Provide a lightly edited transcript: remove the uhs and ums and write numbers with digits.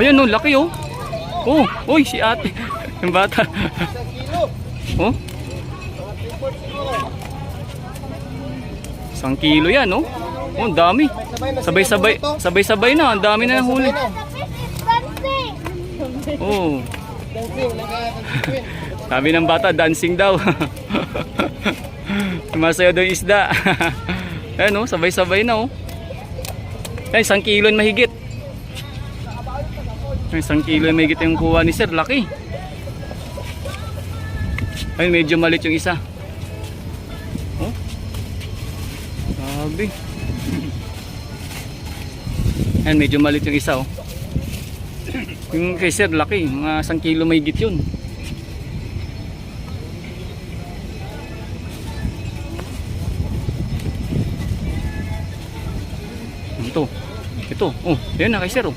Ayan oh, laki oh. Oh, oy, si ate. Yung bata. Oh. 1 kilo yan oh. Oh, ang dami. Sabay-sabay na, ang dami na nahuli. Oh. Sabi ng bata, dancing daw. Sumasayaw daw yung isda. Ayan oh, sabay-sabay na oh. Ay, 1 kilo mahigit. Ay, 1 kilo mahigit yung kuha ni sir, laki. Ay, medyo malit yung isa. Oh. Sabi. Ayan, medyo malit yung isa oh. Yung kay sir, laki. Mga 1 kilo mahigit yun. Ito. Oh, yan na kay sir oh.